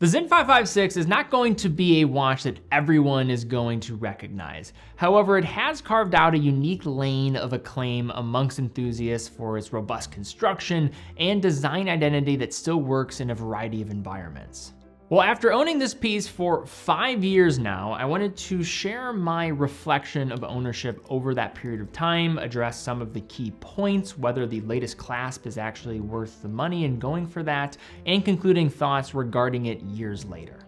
The Sinn 556 is not going to be a watch that everyone is going to recognize. However, it has carved out a unique lane of acclaim amongst enthusiasts for its robust construction and design identity that still works in a variety of environments. Well, after owning this piece for 5 years now, I wanted to share my reflection of ownership over that period of time, address some of the key points, whether the latest clasp is actually worth the money and going for that, and concluding thoughts regarding it years later.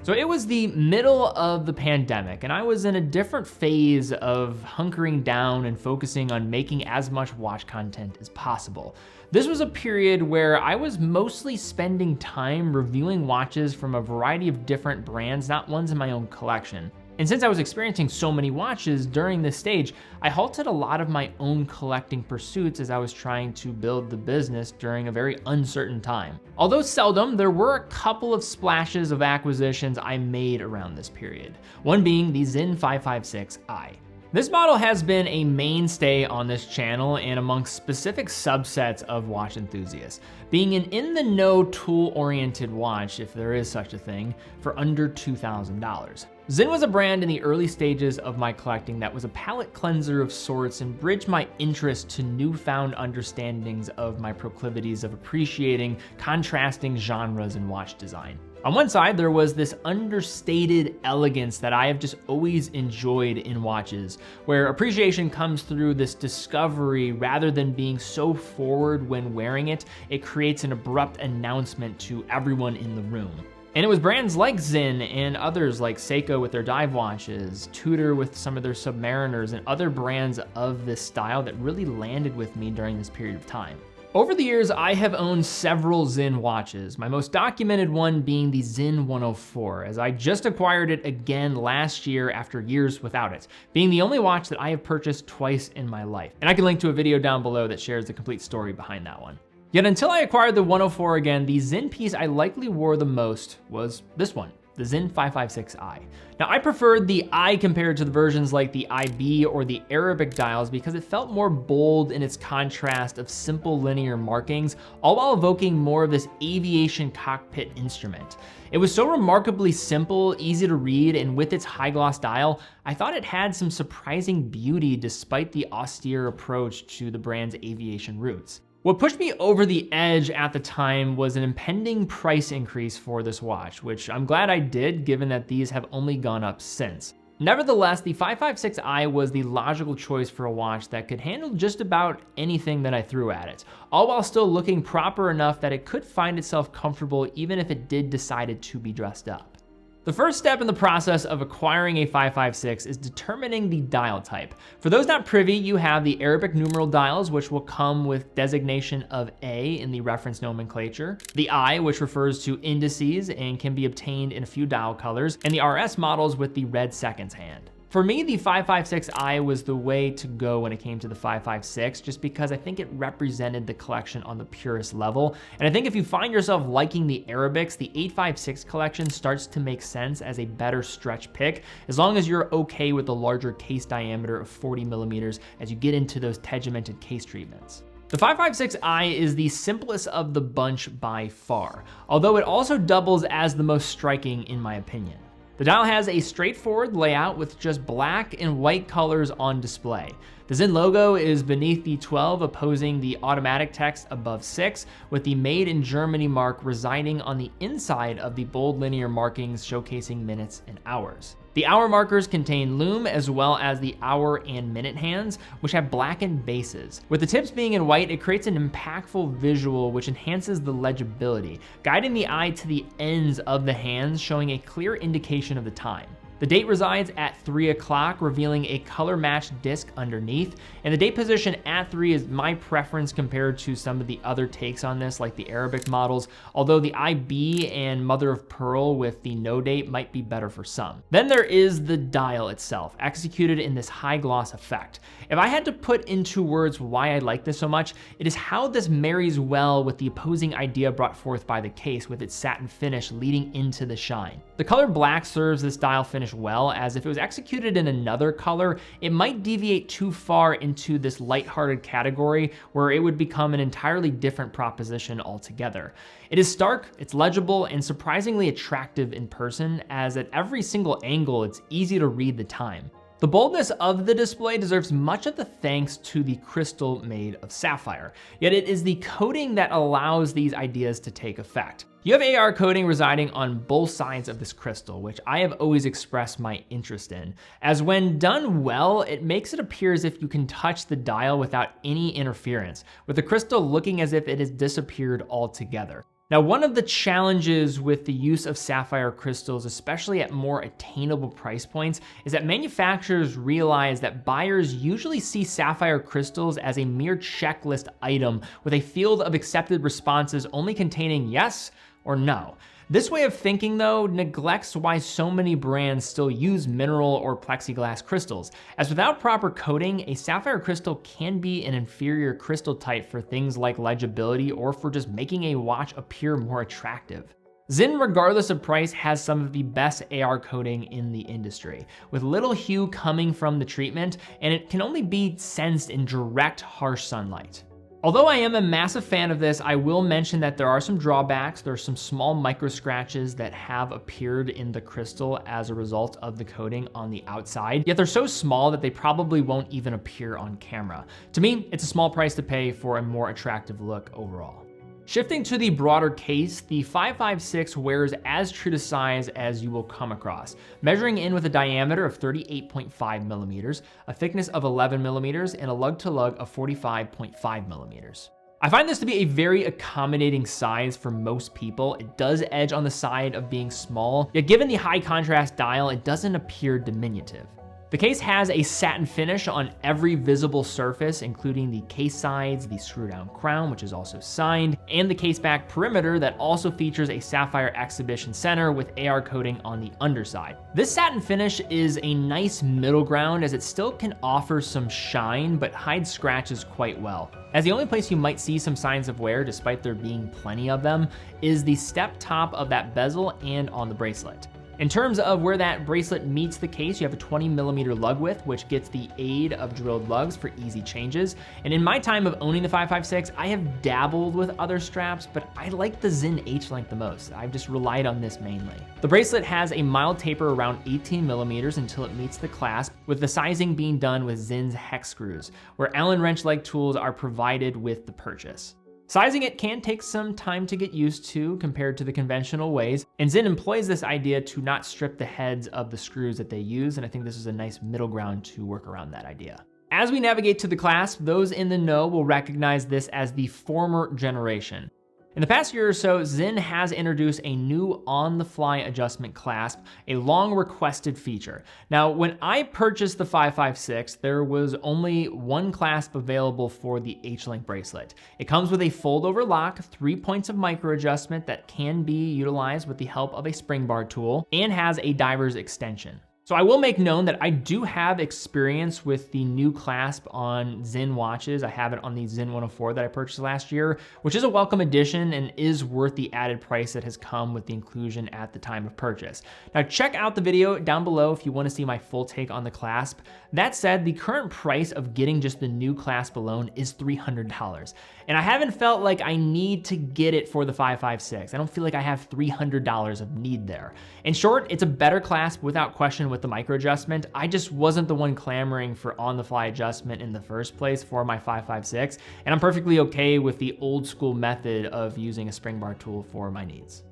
So it was the middle of the pandemic, and I was in a different phase of hunkering down and focusing on making as much watch content as possible. This was a period where I was mostly spending time reviewing watches from a variety of different brands, not ones in my own collection. And since I was experiencing so many watches during this stage, I halted a lot of my own collecting pursuits as I was trying to build the business during a very uncertain time. Although seldom, there were a couple of splashes of acquisitions I made around this period, one being the Sinn 556i. This model has been a mainstay on this channel and amongst specific subsets of watch enthusiasts, being an in-the-know tool-oriented watch, if there is such a thing, for under $2,000. Sinn was a brand in the early stages of my collecting that was a palate cleanser of sorts and bridged my interest to newfound understandings of my proclivities of appreciating contrasting genres in watch design. On one side, there was this understated elegance that I have just always enjoyed in watches, where appreciation comes through this discovery rather than being so forward when wearing it, it creates an abrupt announcement to everyone in the room. And it was brands like Sinn and others like Seiko with their dive watches, Tudor with some of their Submariners, and other brands of this style that really landed with me during this period of time. Over the years, I have owned several Sinn watches, my most documented one being the Sinn 104, as I just acquired it again last year after years without it, being the only watch that I have purchased twice in my life. And I can link to a video down below that shares the complete story behind that one. Yet until I acquired the 104 again, the Sinn piece I likely wore the most was this one, the Sinn 556i. Now I preferred the I compared to the versions like the IB or the Arabic dials because it felt more bold in its contrast of simple linear markings, all while evoking more of this aviation cockpit instrument. It was so remarkably simple, easy to read, and with its high gloss dial, I thought it had some surprising beauty despite the austere approach to the brand's aviation roots. What pushed me over the edge at the time was an impending price increase for this watch, which I'm glad I did given that these have only gone up since. Nevertheless, the 556i was the logical choice for a watch that could handle just about anything that I threw at it, all while still looking proper enough that it could find itself comfortable even if it did decide to be dressed up. The first step in the process of acquiring a 556 is determining the dial type. For those not privy, you have the Arabic numeral dials, which will come with designation of A in the reference nomenclature, the I, which refers to indices and can be obtained in a few dial colors, and the RS models with the red seconds hand. For me, the 556i was the way to go when it came to the 556, just because I think it represented the collection on the purest level. And I think if you find yourself liking the Arabics, the 856 collection starts to make sense as a better stretch pick, as long as you're okay with the larger case diameter of 40 millimeters as you get into those tegimented case treatments. The 556i is the simplest of the bunch by far, although it also doubles as the most striking in my opinion. The dial has a straightforward layout with just black and white colors on display. The Sinn logo is beneath the 12, opposing the automatic text above 6, with the Made in Germany mark residing on the inside of the bold linear markings showcasing minutes and hours. The hour markers contain lume as well as the hour and minute hands, which have blackened bases. With the tips being in white, it creates an impactful visual which enhances the legibility, guiding the eye to the ends of the hands, showing a clear indication of the time. The date resides at 3 o'clock, revealing a color-matched disc underneath, and the date position at 3 is my preference compared to some of the other takes on this, like the Arabic models, although the IB and Mother of Pearl with the no date might be better for some. Then there is the dial itself, executed in this high gloss effect. If I had to put into words why I like this so much, it is how this marries well with the opposing idea brought forth by the case with its satin finish leading into the shine. The color black serves this dial finish finish well, as if it was executed in another color, it might deviate too far into this lighthearted category where it would become an entirely different proposition altogether. It is stark, it's legible, and surprisingly attractive in person, as at every single angle, it's easy to read the time. The boldness of the display deserves much of the thanks to the crystal made of sapphire, yet it is the coating that allows these ideas to take effect. You have AR coating residing on both sides of this crystal, which I have always expressed my interest in, as when done well, it makes it appear as if you can touch the dial without any interference, with the crystal looking as if it has disappeared altogether. Now, one of the challenges with the use of sapphire crystals, especially at more attainable price points, is that manufacturers realize that buyers usually see sapphire crystals as a mere checklist item with a field of accepted responses only containing yes or no. This way of thinking, though, neglects why so many brands still use mineral or plexiglass crystals, as without proper coating, a sapphire crystal can be an inferior crystal type for things like legibility or for just making a watch appear more attractive. Sinn, regardless of price, has some of the best AR coating in the industry, with little hue coming from the treatment, and it can only be sensed in direct, harsh sunlight. Although I am a massive fan of this, I will mention that there are some drawbacks. There are some small micro scratches that have appeared in the crystal as a result of the coating on the outside, yet they're so small that they probably won't even appear on camera. To me, it's a small price to pay for a more attractive look overall. Shifting to the broader case, the 556 wears as true to size as you will come across, measuring in with a diameter of 38.5 millimeters, a thickness of 11 millimeters, and a lug-to-lug of 45.5 millimeters. I find this to be a very accommodating size for most people. It does edge on the side of being small, yet given the high contrast dial, it doesn't appear diminutive. The case has a satin finish on every visible surface, including the case sides, the screw-down crown, which is also signed, and the case back perimeter that also features a sapphire exhibition center with AR coating on the underside. This satin finish is a nice middle ground, as it still can offer some shine, but hides scratches quite well. As the only place you might see some signs of wear, despite there being plenty of them, is the step top of that bezel and on the bracelet. In terms of where that bracelet meets the case, you have a 20 millimeter lug width, which gets the aid of drilled lugs for easy changes. And in my time of owning the 556, I have dabbled with other straps, but I like the Sinn H-length the most. I've just relied on this mainly. The bracelet has a mild taper around 18 millimeters until it meets the clasp, with the sizing being done with Sinn's hex screws, where Allen wrench-like tools are provided with the purchase. Sizing it can take some time to get used to compared to the conventional ways, and Sinn employs this idea to not strip the heads of the screws that they use, and I think this is a nice middle ground to work around that idea. As we navigate to the clasp, those in the know will recognize this as the former generation. In the past year or so, Sinn has introduced a new on-the-fly adjustment clasp, a long-requested feature. Now, when I purchased the 556, there was only one clasp available for the H-length bracelet. It comes with a fold-over lock, 3 points of micro-adjustment that can be utilized with the help of a spring bar tool, and has a diver's extension. So I will make known that I do have experience with the new clasp on Sinn watches. I have it on the Sinn 104 that I purchased last year, which is a welcome addition and is worth the added price that has come with the inclusion at the time of purchase. Now check out the video down below if you want to see my full take on the clasp. That said, the current price of getting just the new clasp alone is $300. And I haven't felt like I need to get it for the 556. I don't feel like I have $300 of need there. In short, it's a better clasp without question with the micro adjustment. I just wasn't the one clamoring for on-the-fly adjustment in the first place for my 556, and I'm perfectly okay with the old school method of using a spring bar tool for my needs.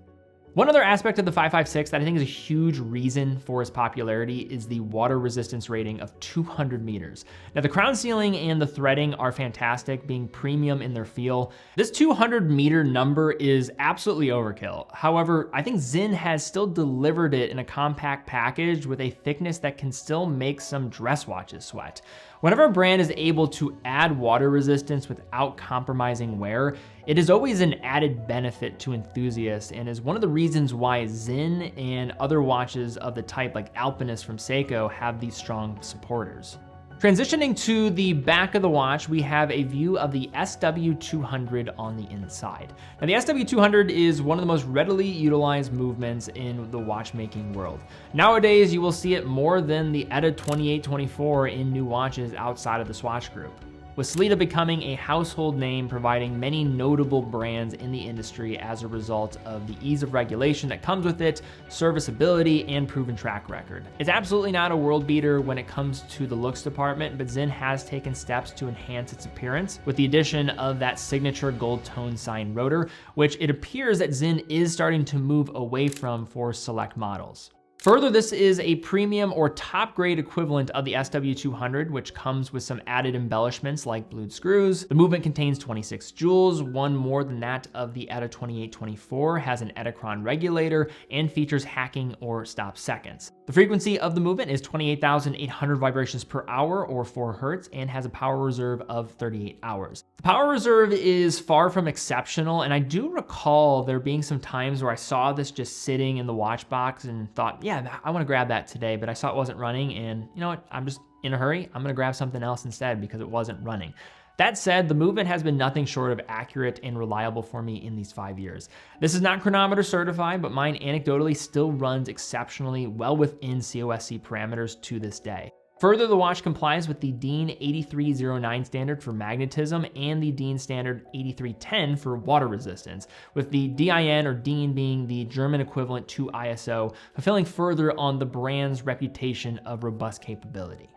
One other aspect of the 556 that I think is a huge reason for its popularity is the water resistance rating of 200 meters. Now the crown sealing and the threading are fantastic, being premium in their feel. This 200 meter number is absolutely overkill. However, I think Sinn has still delivered it in a compact package with a thickness that can still make some dress watches sweat. Whenever a brand is able to add water resistance without compromising wear, it is always an added benefit to enthusiasts and is one of the reasons why Sinn and other watches of the type like Alpinist from Seiko have these strong supporters. Transitioning to the back of the watch, we have a view of the SW200 on the inside. Now the SW200 is one of the most readily utilized movements in the watchmaking world. Nowadays, you will see it more than the ETA 2824 in new watches outside of the Swatch group, with Sellita becoming a household name, providing many notable brands in the industry as a result of the ease of regulation that comes with it, serviceability, and proven track record. It's absolutely not a world beater when it comes to the looks department, but Sinn has taken steps to enhance its appearance with the addition of that signature gold tone sign rotor, which it appears that Sinn is starting to move away from for select models. Further, this is a premium or top grade equivalent of the SW200, which comes with some added embellishments like blued screws. The movement contains 26 jewels, one more than that of the ETA 2824, has an Eticron regulator, and features hacking or stop seconds. The frequency of the movement is 28,800 vibrations per hour or 4 Hertz, and has a power reserve of 38 hours. The power reserve is far from exceptional, and I do recall there being some times where I saw this just sitting in the watch box and thought, yeah, I want to grab that today, but I saw it wasn't running, and you know what, I'm just in a hurry, I'm gonna grab something else instead because it wasn't running. That said, the movement has been nothing short of accurate and reliable for me in these 5 years. This is not chronometer certified, but mine anecdotally still runs exceptionally well within COSC parameters to this day. Further, the watch complies with the DIN 8309 standard for magnetism and the DIN standard 8310 for water resistance, with the DIN or DIN being the German equivalent to ISO, fulfilling further on the brand's reputation of robust capability.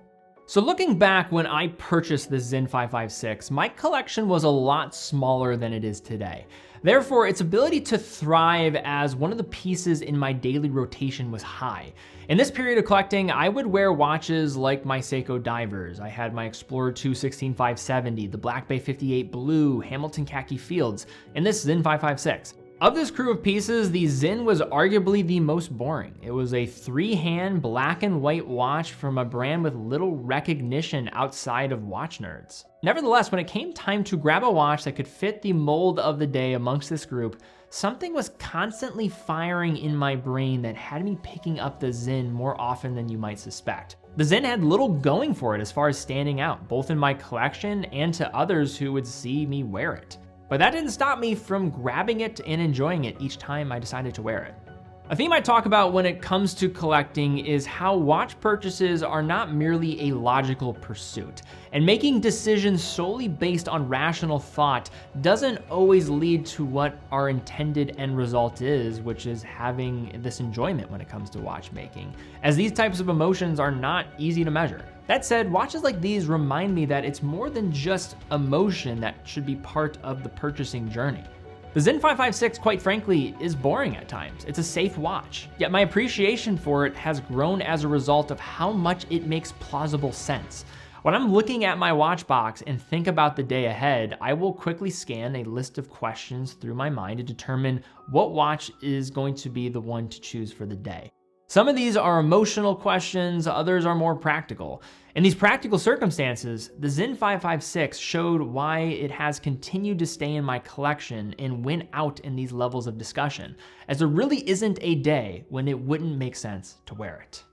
So looking back when I purchased the Sinn 556, my collection was a lot smaller than it is today. Therefore, its ability to thrive as one of the pieces in my daily rotation was high. In this period of collecting, I would wear watches like my Seiko divers. I had my Explorer 2 16570, the Black Bay 58 Blue, Hamilton Khaki Fields, and this Sinn 556. Of this crew of pieces, the Sinn was arguably the most boring. It was a 3-hand black and white watch from a brand with little recognition outside of watch nerds. Nevertheless, when it came time to grab a watch that could fit the mold of the day amongst this group, something was constantly firing in my brain that had me picking up the Sinn more often than you might suspect. The Sinn had little going for it as far as standing out, both in my collection and to others who would see me wear it. But that didn't stop me from grabbing it and enjoying it each time I decided to wear it. A theme I talk about when it comes to collecting is how watch purchases are not merely a logical pursuit, and making decisions solely based on rational thought doesn't always lead to what our intended end result is, which is having this enjoyment when it comes to watchmaking, as these types of emotions are not easy to measure. That said, watches like these remind me that it's more than just emotion that should be part of the purchasing journey. The Sinn 556, quite frankly, is boring at times. It's a safe watch, yet my appreciation for it has grown as a result of how much it makes plausible sense. When I'm looking at my watch box and think about the day ahead, I will quickly scan a list of questions through my mind to determine what watch is going to be the one to choose for the day. Some of these are emotional questions, others are more practical. In these practical circumstances, the Sinn 556 showed why it has continued to stay in my collection and win out in these levels of discussion, as there really isn't a day when it wouldn't make sense to wear it.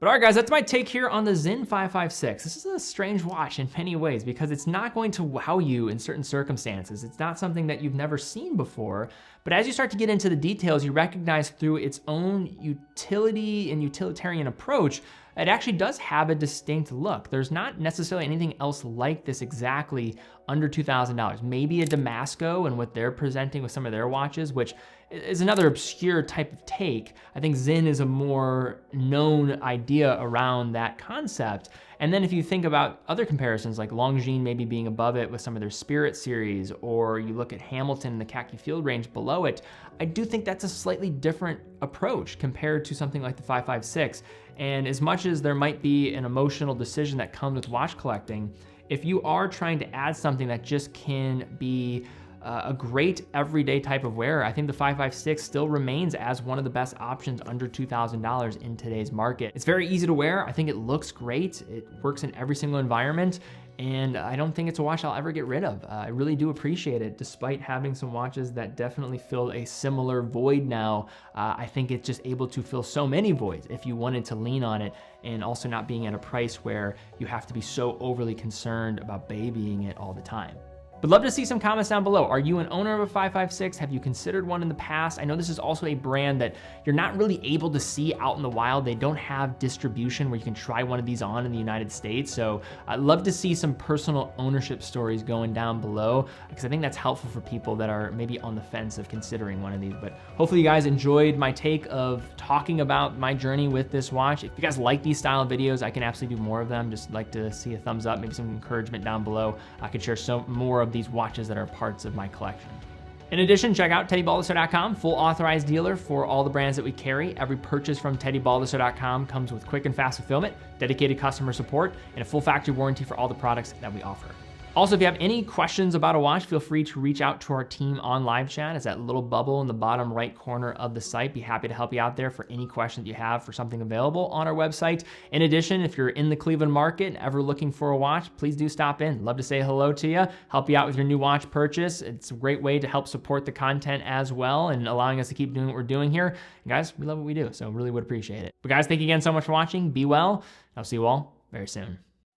But all right, guys, that's my take here on the Sinn 556. This is a strange watch in many ways because it's not going to wow you in certain circumstances. It's not something that you've never seen before, but as you start to get into the details, you recognize through its own utility and utilitarian approach, it actually does have a distinct look. There's not necessarily anything else like this exactly under $2,000. Maybe a Damasco and what they're presenting with some of their watches, which is another obscure type of take. I think Sinn is a more known idea around that concept. And then if you think about other comparisons like Longines maybe being above it with some of their Spirit series, or you look at Hamilton and the Khaki Field range below it, I do think that's a slightly different approach compared to something like the 556. And as much as there might be an emotional decision that comes with watch collecting, if you are trying to add something that just can be a great everyday type of wear, I think the 556 still remains as one of the best options under $2,000 in today's market. It's very easy to wear. I think it looks great. It works in every single environment. and I don't think it's a watch I'll ever get rid of. I really do appreciate it, despite having some watches that definitely fill a similar void now. I think it's just able to fill so many voids if you wanted to lean on it, and also not being at a price where you have to be so overly concerned about babying it all the time. But love to see some comments down below. Are you an owner of a 556? Have you considered one in the past? I know this is also a brand that you're not really able to see out in the wild. They don't have distribution where you can try one of these on in the United States. So I'd love to see some personal ownership stories going down below, because I think that's helpful for people that are maybe on the fence of considering one of these. But hopefully you guys enjoyed my take of talking about my journey with this watch. If you guys like these style of videos, I can absolutely do more of them. Just like to see a thumbs up, maybe some encouragement down below. I could share some more of these watches that are parts of my collection. In addition, check out teddybaldisser.com, full authorized dealer for all the brands that we carry. Every purchase from teddybaldisser.com comes with quick and fast fulfillment, dedicated customer support, and a full factory warranty for all the products that we offer. Also, if you have any questions about a watch, feel free to reach out to our team on live chat. It's that little bubble in the bottom right corner of the site. Be happy to help you out there for any questions you have for something available on our website. In addition, if you're in the Cleveland market and ever looking for a watch, please do stop in. Love to say hello to you, help you out with your new watch purchase. It's a great way to help support the content as well and allowing us to keep doing what we're doing here. And guys, we love what we do, so really would appreciate it. But guys, thank you again so much for watching. Be well. I'll see you all very soon.